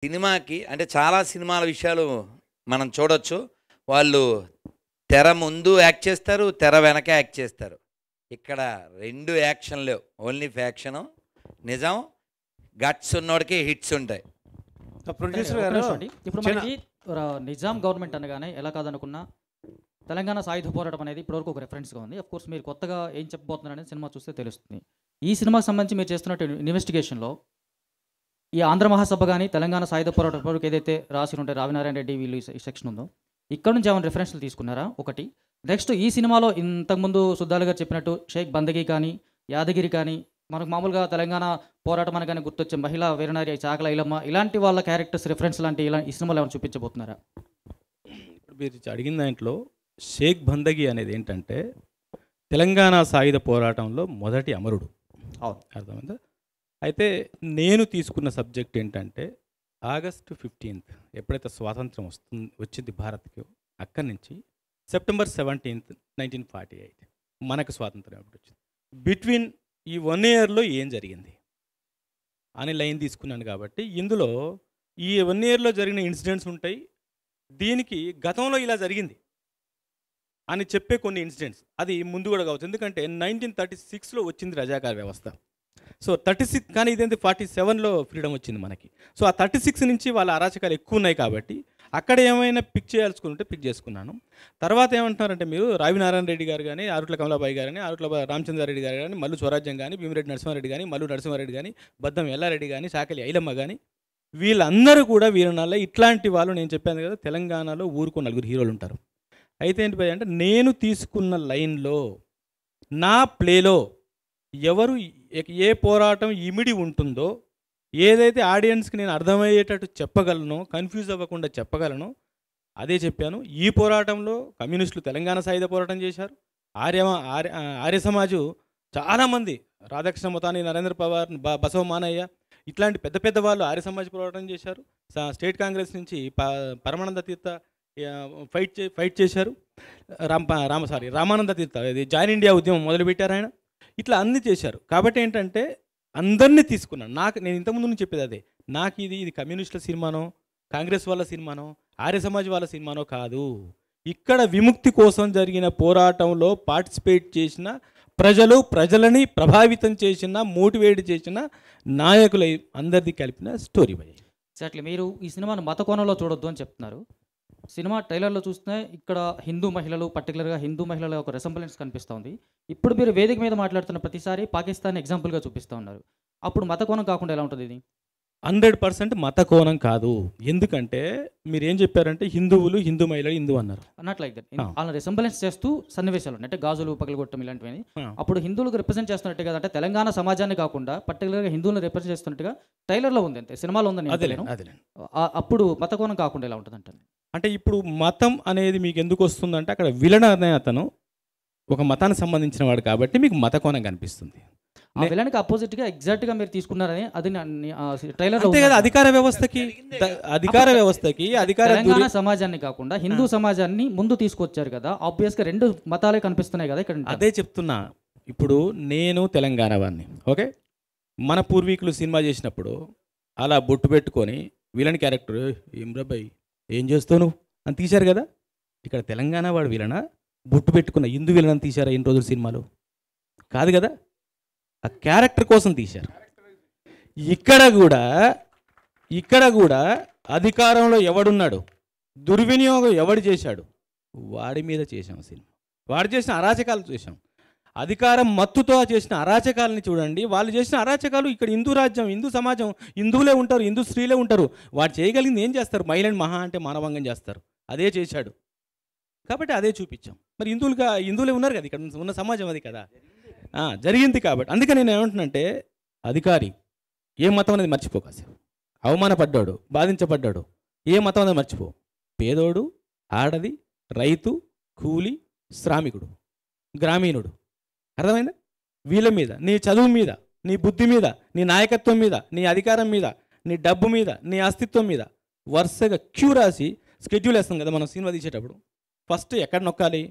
సినిమాకి అంటే చాలా సినిమాల విషయాలు మనం చూడొచ్చు. వాళ్ళు తెర ముందు యాక్ట్ చేస్తారు, తెర వెనక యాక్ట్ చేస్తారు. ఇక్కడ 2 యాక్షన్ లేవు. Only faction. నిజం. గట్స్ ఉన్నోడికి హిట్స్ ఉంటాయి. ప్రొడ్యూసర్ ఒక్క గారు నిమిషం అండి. ఇప్పుడు మనకి నిజాం గవర్నమెంట్ అనగానే ఎలా కాదనుకున్నా తెలంగాణ సాయుధ పోరాటం అనేది ఇప్పటివరకు ఒక రెఫరెన్స్గా ఉంది. కోర్స్ మీరు కొత్తగా ఏం చెప్పబోతున్నారు అనేది సినిమా చూస్తే తెలుస్తుంది. ఈ సినిమాకి సంబంధించి మీరు చేస్తున్న ఇన్వెస్టిగేషన్లో ఈ ఆంధ్ర మహాసభ కానీ తెలంగాణ సాయుధ పోరాటం ఇప్పటివరకు ఏదైతే రాసి ఉంటే రావినారాయణ రెడ్డి వీళ్ళు ఈ సెక్షన్ ఉందో ఇక్కడ నుంచి ఏమైనా రిఫరెన్స్లు తీసుకున్నారా? ఒకటి. నెక్స్ట్ ఈ సినిమాలో ఇంతకుముందు సుద్దాల గారు చెప్పినట్టు షేక్ బందగి కానీ యాదగిరి కానీ మనకు మామూలుగా తెలంగాణ పోరాటం అనగానే గుర్తొచ్చే మహిళా వీరనారి చాకల ఐలమ్మ ఇలాంటి వాళ్ళ క్యారెక్టర్స్ రిఫరెన్స్ లాంటి ఇలా ఈ సినిమాలో ఏమైనా చూపించబోతున్నారా? ఇప్పుడు మీరు అడిగిన దాంట్లో షేక్ బందగి అనేది ఏంటంటే తెలంగాణ సాయుధ పోరాటంలో మొదటి అమరుడు. అవును, అర్థమైందా? అయితే నేను తీసుకున్న సబ్జెక్ట్ ఏంటంటే ఆగస్టు 15 ఎప్పుడైతే స్వాతంత్రం వచ్చింది భారత్కి, అక్కడి నుంచి సెప్టెంబర్ 17, 1948 మనకు స్వాతంత్రం ఎప్పుడు వచ్చింది, బిట్వీన్ ఈ 1 ఇయర్లో ఏం జరిగింది అని లైన్ తీసుకున్నాను. కాబట్టి ఇందులో ఈ 1 ఇయర్లో జరిగిన ఇన్సిడెంట్స్ ఉంటాయి. దీనికి గతంలో ఇలా జరిగింది అని చెప్పే కొన్ని ఇన్సిడెంట్స్ అది ముందు కూడా కావచ్చు. ఎందుకంటే 1936లో వచ్చింది రజాకార్ వ్యవస్థ. సో 36 కానీ ఇదేంటి 47లో ఫ్రీడమ్ వచ్చింది మనకి. సో ఆ 36 నుంచి వాళ్ళ అరాచకాలు ఎక్కువ ఉన్నాయి కాబట్టి అక్కడ ఏమైనా పిక్ చేయాల్సుకుంటే పిక్ చేసుకున్నాను. తర్వాత ఏమంటున్నారంటే మీరు రావినారాయణ రెడ్డి గారు కానీ, ఆరుట్ల కమలాబాయి గారు కానీ, ఆరుట్ల రామచంద్రారెడ్డి గారు కానీ, మల్లు స్వరాజ్యం కానీ, భీమిరెడ్డి నరసింహారెడ్డి కానీ, మల్లు నరసింహారెడ్డి కానీ, బద్దం ఎల్లారెడ్డి కానీ, చాకలి ఐలమ్మ కానీ వీళ్ళందరూ కూడా వీరనాళ్ళ ఇట్లాంటి వాళ్ళు. నేను చెప్పాను కదా తెలంగాణలో ఊరుకు 4 హీరోలు ఉంటారు. అయితే ఏంటి అంటే నేను తీసుకున్న లైన్లో నా ప్లేలో ఎవరు ఏ పోరాటం ఇమిడి ఉంటుందో, ఏదైతే ఆడియన్స్కి నేను అర్థమయ్యేటట్టు చెప్పగలను, కన్ఫ్యూజ్ అవ్వకుండా చెప్పగలను, అదే చెప్పాను. ఈ పోరాటంలో కమ్యూనిస్టులు తెలంగాణ సాయుధ పోరాటం చేశారు. ఆర్య సమాజు చాలామంది రాధాకృష్ణ మొతాని, నరేంద్ర పవార్, బసవ మానయ్య ఇట్లాంటి పెద్ద పెద్ద వాళ్ళు ఆర్య సమాజ్ పోరాటం చేశారు. స్టేట్ కాంగ్రెస్ నుంచి పరమానంద తీర్థ ఫైట్ చేశారు. రామానంద తీర్థ ఇది జాయిన్ ఇండియా ఉద్యమం మొదలుపెట్టారు ఆయన. ఇట్లా అన్నీ చేశారు. కాబట్టి ఏంటంటే అందరినీ తీసుకున్నాను. నేను ఇంతకుముందు నుంచి చెప్పేది అదే, నాకు ఇది కమ్యూనిస్టుల సినిమానో, కాంగ్రెస్ వాళ్ళ సినిమానో, ఆర్య సమాజ్ వాళ్ళ సినిమానో కాదు. ఇక్కడ విముక్తి కోసం జరిగిన పోరాటంలో పార్టిసిపేట్ చేసిన ప్రజలని ప్రభావితం చేసిన, మోటివేట్ చేసిన నాయకుల అందరిది కలిపిన స్టోరీ. ఎగ్జాక్ట్లీ. మీరు ఈ సినిమాను మత కోణంలో చూడొద్దు అని చెప్తున్నారు. సినిమా ట్రైలర్లో చూస్తే ఇక్కడ హిందూ మహిళలు, పర్టికులర్గా హిందూ మహిళల ఒక రెసెంబ్లెన్స్ కనిపిస్తుంది. ఇప్పుడు మీరు వేదిక మీద మాట్లాడుతున్న ప్రతిసారి పాకిస్తాన్ ఎగ్జాంపుల్గా చూపిస్తూ ఉన్నారు. అప్పుడు మత కోణం కాకుండా ఎలా ఉంటుంది ఇది? 100% మత కోణం కాదు. ఎందుకంటే మీరు ఏం చెప్పారంటే హిందువులు, హిందూ మహిళలు, హిందూ అన్నారు. Not like that. వాళ్ళని రెసెంబ్లెన్స్ చేస్తూ సన్నివేశాలు అంటే గాజులు పగలగొట్టడం ఇలాంటివి. అప్పుడు హిందువులకు రిప్రజెంట్ చేస్తున్నట్టు కదా, అంటే తెలంగాణ సమాజాన్ని కాకుండా పర్టికులర్గా హిందువులను రిప్రజెంట్ చేస్తున్నట్టుగా ట్రైలర్లో ఉంది, అంతే, సినిమాలో ఉందని. అప్పుడు మత కోణం కాకుండా ఎలా ఉంటుంది అంటే ఇప్పుడు మతం అనేది మీకు ఎందుకు వస్తుందంటే అక్కడ విలన్ అనే అతను ఒక మతానికి సంబంధించిన వాడు కాబట్టి మీకు మత కోణం కనిపిస్తుంది. ఆ విలన్కి అపోజిట్గా ఎగ్జాక్ట్గా మీరు తీసుకున్నారని అది ట్రైలర్ అధికార వ్యవస్థకి తెలంగాణ సమాజాన్ని కాకుండా హిందూ సమాజాన్ని ముందు తీసుకొచ్చారు కదా, ఆబ్వియస్గా 2 మతాలే కనిపిస్తున్నాయి కదా ఇక్కడ. అదే చెప్తున్నా. ఇప్పుడు నేను తెలంగాణ వాడిని, ఓకే, మన పూర్వీకులు సినిమా చేసినప్పుడు అలా బొట్టు పెట్టుకొని విలన్ క్యారెక్టర్ ఏం రబ్బాయి ఏం చేస్తావు అని తీశారు కదా. ఇక్కడ తెలంగాణ వాడు విలన, బొట్టు పెట్టుకున్న హిందూ విలన్ అని తీశారా ఇన్ని రోజులు సినిమాలో? కాదు కదా, ఆ క్యారెక్టర్ కోసం తీశారు. ఇక్కడ కూడా అధికారంలో ఎవడున్నాడు, దుర్వినియోగం ఎవడు చేశాడు, వాడి మీద చేశాం సినిమా. వాడు చేసిన అరాచకాలు చేశాం. అధికారం మత్తుతో చేసిన అరాచకాలని చూడండి. వాళ్ళు చేసిన అరాచకాలు ఇక్కడ హిందూ రాజ్యం, హిందూ సమాజం, హిందువులే ఉంటారు, హిందూ స్త్రీలే ఉంటారు. వాడు చేయగలిగింది ఏం చేస్తారు? మహిళని మహా అంటే మానవంగం చేస్తారు. అదే చేశాడు కాబట్టి అదే చూపించాం. మరి హిందువులే ఉన్నారు కదా, ఇక్కడ ఉన్న సమాజం అది కదా జరిగింది. కాబట్టి అందుకే నేను ఏమంటున్నానంటే అధికారి ఏ మతం అనేది మర్చిపోకాసేపు. అవమానపడ్డాడు, బాధించబడ్డాడు, ఏ మతం అనేది మర్చిపో. పేదోడు, ఆడది, రైతు, కూలి, శ్రామికుడు, గ్రామీణుడు, అర్థమైందా? వీళ్ళ మీద, నీ చదువు మీద, నీ బుద్ధి మీద, నీ నాయకత్వం మీద, నీ అధికారం మీద, నీ డబ్బు మీద, నీ అస్తిత్వం మీద వరుసగా క్యూ రాసి స్కెడ్యూల్ వేస్తాం కదా మనం సినిమా తీసేటప్పుడు. ఫస్ట్ ఎక్కడ నొక్కాలి?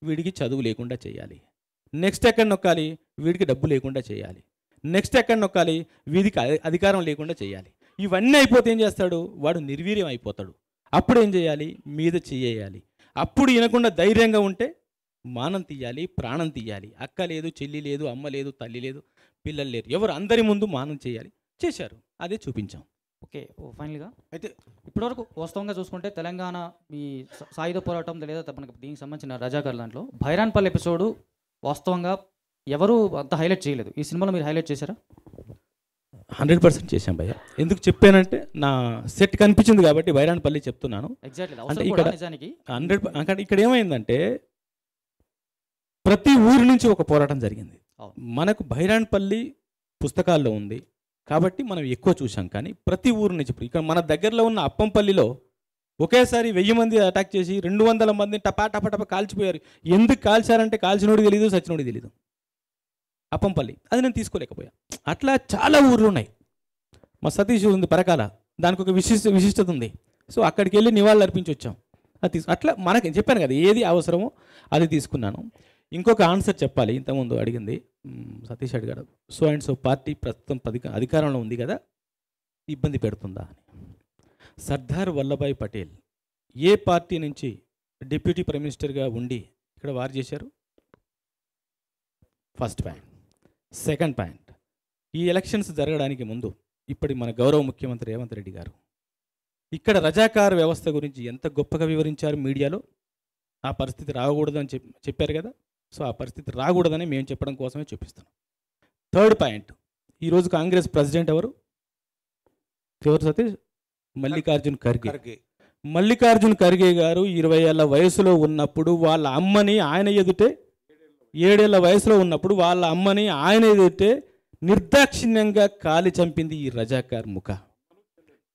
వీడికి చదువు లేకుండా చేయాలి. నెక్స్ట్ ఎక్కడ నొక్కాలి? వీడికి డబ్బు లేకుండా చేయాలి. నెక్స్ట్ ఎక్కడ నొక్కాలి? వీడికి అధికారం లేకుండా చేయాలి. ఇవన్నీ అయిపోతే ఏం చేస్తాడు? వాడు నిర్వీర్యం అయిపోతాడు. అప్పుడు ఏం చేయాలి? మీద చేయాలి. అప్పుడు వినకుండా ధైర్యంగా ఉంటే మానం తీయాలి, ప్రాణం తీయాలి. అక్క లేదు, చెల్లి లేదు, అమ్మ లేదు, తల్లి లేదు, పిల్లలు లేరు, ఎవరు అందరి ముందు మానం చేయాలి. చేశారు, అదే చూపించాం. ఓకే, ఫైనల్గా అయితే ఇప్పటివరకు వాస్తవంగా చూసుకుంటే తెలంగాణ ఈ సాయుధ పోరాటం లేదా మనకి దీనికి సంబంధించిన రజాకర్ దాంట్లో భైరాన్పల్లి ఎపిసోడు వాస్తవంగా ఎవరు అంత హైలైట్ చేయలేదు. ఈ సినిమాలో మీరు హైలైట్ చేశారా? 100% చేశాం భయ్య. ఎందుకు చెప్పానంటే నా సెట్ కనిపించింది కాబట్టి బైరాన్పల్లి చెప్తున్నాను. ఎగ్జాక్ట్లీ. అంటే ఇక్కడ ఇక్కడ నిజానికి 100 ఇక్కడ ఏమైందంటే ప్రతి ఊరి నుంచి ఒక పోరాటం జరిగింది. అవును. మనకు బైరాన్పల్లి పుస్తకాల్లో ఉంది కాబట్టి మనం ఎక్కువ చూసాం. కానీ ప్రతి ఊరు నుంచి ఇప్పుడు ఇక్కడ మన దగ్గరలో ఉన్న అప్పంపల్లిలో ఒకేసారి 1000 మంది అటాక్ చేసి 200 మందిని టపా టపా టపా కాల్చిపోయారు. ఎందుకు కాల్చారంటే కాల్చినోడు తెలీదు, సచ్చినోడు తెలీదు. అప్పంపల్లి అది నేను తీసుకోలేకపోయా. అట్లా చాలా ఊర్లు ఉన్నాయి. మా సతీష్ ఉంది పరకాల, దానికి ఒక విశిష్టత ఉంది. సో అక్కడికి వెళ్ళి నివాళులు అర్పించి వచ్చాం. అది అట్లా మనకి చెప్పాను కదా, ఏది అవసరమో అది తీసుకున్నాను. ఇంకొక ఆన్సర్ చెప్పాలి. ఇంతకుముందు అడిగింది సతీష్ అడిగాడు, సో అండ్ సో పార్టీ ప్రస్తుతం అధికారంలో ఉంది కదా, ఇబ్బంది పెడుతుందా అని. సర్దార్ వల్లభాయ్ పటేల్ ఏ పార్టీ నుంచి డిప్యూటీ ప్రైమ్ మినిస్టర్గా ఉండి ఇక్కడ వార్ చేశారు? First point. సెకండ్ పాయింట్, ఈ ఎలక్షన్స్ జరగడానికి ముందు ఇప్పటి మన గౌరవ ముఖ్యమంత్రి రేవంత్ రెడ్డి గారు ఇక్కడ రజాకార్ వ్యవస్థ గురించి ఎంత గొప్పగా వివరించారు మీడియాలో. ఆ పరిస్థితి రాకూడదని చెప్పారు కదా. సో ఆ పరిస్థితి రాకూడదని మేము చెప్పడం కోసమే చూపిస్తాం. థర్డ్ పాయింట్, ఈరోజు కాంగ్రెస్ ప్రెసిడెంట్ ఎవరు సతీష్? మల్లికార్జున్ ఖర్గే. మల్లికార్జున్ ఖర్గే గారు 20 ఏళ్ల వయసులో ఉన్నప్పుడు వాళ్ళ అమ్మని ఆయన ఎదుటే, 7 ఏళ్ల వయసులో ఉన్నప్పుడు వాళ్ళ అమ్మని ఆయన ఎదుటే నిర్దాక్షిణ్యంగా కాలి చంపింది ఈ రజాకార్ ముఖ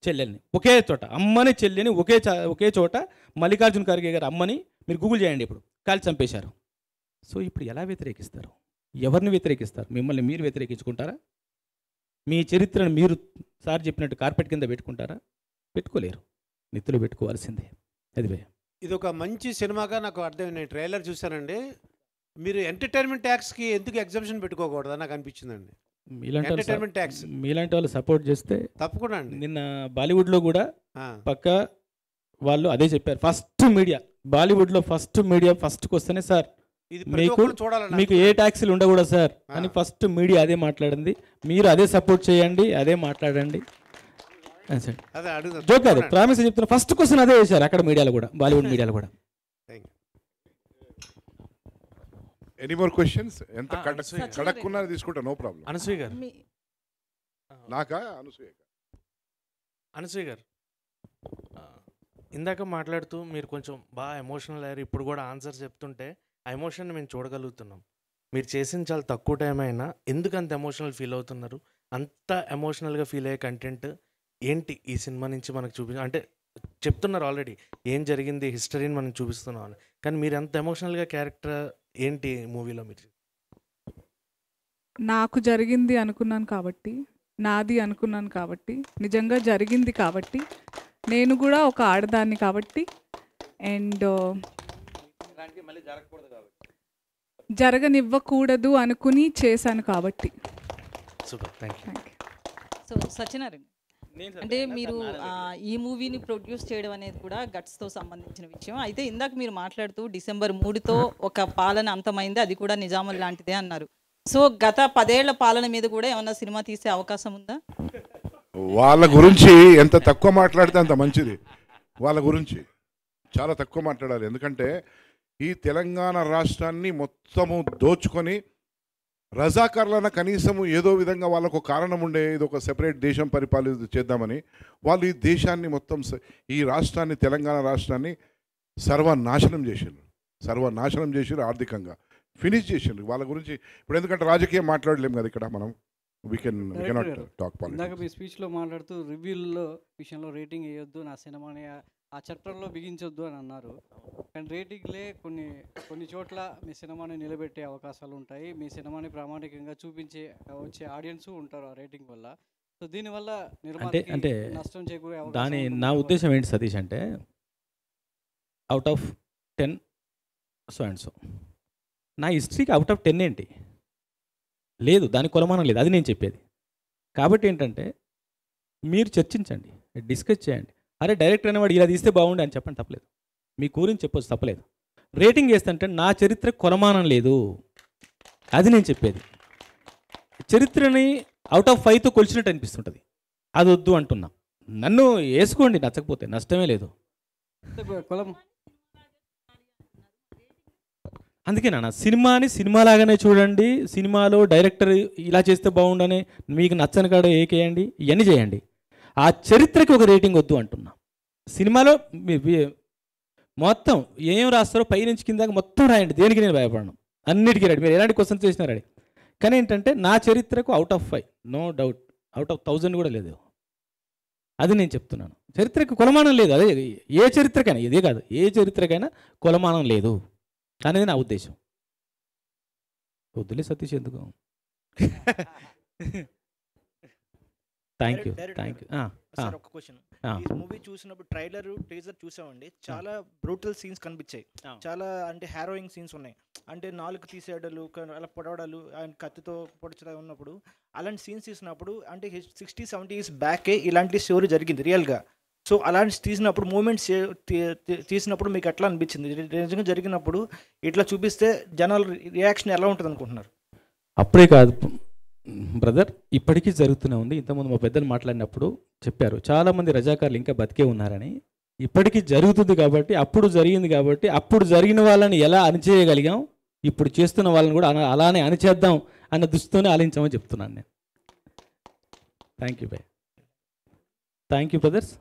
చెల్లెల్ని. ఒకే చోట అమ్మని చెల్లెని ఒకే చోట మల్లికార్జున్ ఖర్గే గారు అమ్మని మీరు గూగుల్ చేయండి, ఇప్పుడు కాలి చంపేశారు. సో ఇప్పుడు ఎలా వ్యతిరేకిస్తారు? ఎవరిని వ్యతిరేకిస్తారు? మిమ్మల్ని మీరు వ్యతిరేకించుకుంటారా? మీ చరిత్రను మీరు సార్ చెప్పినట్టు కార్పెట్ కింద పెట్టుకుంటారా? పెట్టుకోలేరు, నెత్తులు పెట్టుకోవాల్సిందే. అది భయ. ఇది ఒక మంచి సినిమాగా నాకు అర్థం. నేను ట్రైలర్ చూశానండి. మీరు ఎంటర్టైన్మెంట్ ట్యాక్స్కి ఎందుకు ఎగ్జామ్షన్ పెట్టుకోకూడదు నాకు అనిపించిందండి. ఎంటర్టైన్మెంట్ ట్యాక్స్ మీలాంటి వాళ్ళు సపోర్ట్ చేస్తే తప్పకుండా అండి. నిన్న బాలీవుడ్లో కూడా పక్క వాళ్ళు అదే చెప్పారు. ఫస్ట్ మీడియా బాలీవుడ్లో ఫస్ట్ మీడియా ఫస్ట్కి వస్తేనే సార్ ఇది మీకు ఏ ట్యాక్సీలు ఉండకూడదు సార్ అని ఫస్ట్ మీడియా అదే మాట్లాడింది. మీరు అదే సపోర్ట్ చేయండి, అదే మాట్లాడండి. జోక్ కాదు, ప్రామిస్ చెప్తున్నా. ఫస్ట్ క్వశ్చన్ అదే వేశారు అక్కడ మీడియాలో కూడా, బాలీవుడ్ మీడియాలో కూడా. Any more questions? ఎంత కడక్కున్నారు తీసుకుంటా, నో ప్రాబ్లం. అనసూయ గారు నాకా? అనసూయ గారు ఇందాక మాట్లాడుతూ మీరు కొంచెం బాగా ఎమోషనల్ అయ్యారు. ఇప్పుడు కూడా ఆన్సర్ చెప్తుంటే ఆ ఎమోషన్ మేము చూడగలుగుతున్నాం. మీరు చేసిన చాలా తక్కువ టైం అయినా ఎందుకు అంత ఎమోషనల్ ఫీల్ అవుతున్నారు? అంత ఎమోషనల్గా ఫీల్ అయ్యే కంటెంట్ ఏంటి ఈ సినిమా నుంచి మనకు అంటే చెప్తున్నారు ఆల్రెడీ ఏం జరిగింది, హిస్టరీని మనం చూపిస్తున్నాం అని. కానీ మీరు ఎంత ఎమోషనల్గా క్యారెక్టర్ ఏంటి మూవీలో? మీరు నాకు జరిగింది అనుకున్నాను కాబట్టి, నాది అనుకున్నాను కాబట్టి, నిజంగా జరిగింది కాబట్టి, నేను కూడా ఒక ఆడదాన్ని కాబట్టి, అండ్ జరగనివ్వకూడదు అనుకుని చేశాను కాబట్టి. Super, thank you. So Satyanarayana, అంటే మీరు ఈ మూవీని ప్రొడ్యూస్ చేయడం అనేది కూడా గట్స్తో సంబంధించిన విషయం. అయితే ఇందాక మీరు మాట్లాడుతూ December 3తో ఒక పాలన అంతమైంది, అది కూడా నిజాముల్ లాంటిదే అన్నారు. సో గత 10 ఏళ్ల పాలన మీద కూడా ఏమన్నా సినిమా తీసే అవకాశం ఉందా? వాళ్ళ గురించి ఎంత తక్కువ మాట్లాడితే అంత మంచిది. వాళ్ళ గురించి చాలా తక్కువ మాట్లాడాలి. ఎందుకంటే ఈ తెలంగాణ రాష్ట్రాన్ని మొత్తము దోచుకొని రజాకార్లన కనీసము ఏదో విధంగా వాళ్ళకు కారణం ఉండే, ఇది ఒక సెపరేట్ దేశం పరిపాలన చేద్దామని వాళ్ళు ఈ దేశాన్ని మొత్తం, ఈ రాష్ట్రాన్ని, తెలంగాణ రాష్ట్రాన్ని సర్వనాశనం చేసారు. ఆర్థికంగా ఫినిష్ చేసారు. వాళ్ళ గురించి ఇప్పుడు ఎందుకంటే రాజకీయం మాట్లాడలేము కదా ఇక్కడ మనం. we cannot talk politics. ఇందాక మీ స్పీచ్లో మాట్లాడుతూ రివ్యూల్లో విషయంలో రేటింగ్ వేయొద్దు, నా సినిమాని ఆ చట్టంలో బిగించొద్దు అని అన్నారు. కానీ రేటింగ్లే కొన్ని చోట్ల మీ సినిమాని నిలబెట్టే అవకాశాలు ఉంటాయి. మీ సినిమాని ప్రామాణికంగా వచ్చే ఆడియన్స్ ఉంటారు ఆ రేటింగ్ వల్ల. సో దీనివల్ల అంటే నష్టం చేకూరే దాని నా ఉద్దేశం ఏంటి సతీష్ అంటే, out of 10 so and so, నా హిస్టరీకి అవుట్ ఆఫ్ 10 ఏంటి లేదు, దానికి కొలమానం లేదు, అది నేను చెప్పేది. కాబట్టి ఏంటంటే మీరు చర్చించండి, డిస్కస్ చేయండి. అరే డైరెక్టర్ అనేవాడు ఇలా తీస్తే బాగుండే అని చెప్పండి, తప్పలేదు. మీ గురించి చెప్పొచ్చు, తప్పలేదు. రేటింగ్ వేస్తుంటే నా చరిత్ర కొలమానం లేదు, అది నేను చెప్పేది. చరిత్రని అవుట్ ఆఫ్ 5తో కొలిచినట్టు అనిపిస్తుంటుంది, అది వద్దు అంటున్నా. నన్ను వేసుకోండి, నచ్చకపోతే నష్టమే లేదు. కులం అందుకే నాన్న సినిమాని సినిమాలాగానే చూడండి. సినిమాలో డైరెక్టర్ ఇలా చేస్తే బాగుండని మీకు నచ్చని కాడ ఏకేయండి, ఇవన్నీ చేయండి. ఆ చరిత్రకి ఒక రేటింగ్ వద్దు అంటున్నా. సినిమాలో మొత్తం ఏం రాస్తారో పైనుంచి కిందాక మొత్తం రాయండి, దేనికి నేను భయపడను, అన్నిటికీ రెడీ. మీరు ఎలాంటి క్వశ్చన్స్ చేసినా రెడీ. కానీ ఏంటంటే నా చరిత్రకు out of 5 no doubt, out of 1000 కూడా లేదు. అది నేను చెప్తున్నాను. చరిత్రకు కొలమానం లేదు. అదే ఏ చరిత్రకైనా, ఇదే కాదు, ఏ చరిత్రకైనా కొలమానం లేదు అనేది నా ఉద్దేశం. వద్దులే సతీష్ ఎందుకు. Thank you. సార్ ఒక క్వశ్చన్, ఈ మూవీ చూసినప్పుడు ట్రైలర్ టీజర్ చూసామండి, చాలా బ్రూటల్ సీన్స్ కనిపించాయి. చాలా అంటే హారోయింగ్ సీన్స్ ఉన్నాయి. అంటే నాలుగు తీసేయడాలు, అలా పొడవడాలు, అండ్ కత్తితో పొడిచడం ఉన్నప్పుడు అలాంటి సీన్స్ తీసినప్పుడు అంటే 60-70 years బ్యాకే ఇలాంటి స్టోరీ జరిగింది రియల్గా. సో అలాంటి తీసినప్పుడు మూమెంట్స్ తీసినప్పుడు మీకు ఎట్లా అనిపించింది? నిజంగా జరిగినప్పుడు ఇట్లా చూపిస్తే జనాల రియాక్షన్ ఎలా ఉంటుంది అనుకుంటున్నారు? అప్పుడే కాదు బ్రదర్, ఇప్పటికీ జరుగుతూనే ఉంది. ఇంతకుముందు మా పెద్దలు మాట్లాడినప్పుడు చెప్పారు, చాలామంది రజాకారులు ఇంకా బతికే ఉన్నారని. ఇప్పటికీ జరుగుతుంది కాబట్టి, అప్పుడు జరిగింది కాబట్టి, అప్పుడు జరిగిన వాళ్ళని ఎలా అణిచేయగలిగాం, ఇప్పుడు చేస్తున్న వాళ్ళని కూడా అలానే అణిచేద్దాం అన్న దృష్టితోనే ఆలోచించామని చెప్తున్నాను నేను. Thank you bye. Thank you brothers.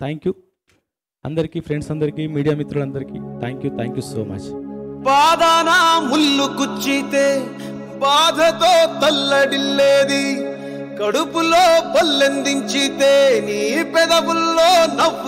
Thank you అందరికీ, ఫ్రెండ్స్ అందరికీ, మీడియా మిత్రులందరికీ థ్యాంక్ యూ సో మచ్. బాధాన ముళ్ళు గుచ్చితే బాధతో తల్లడిల్లేది, కడుపులో పల్లెందించితే నీ పెదవుల్లో నవ్వు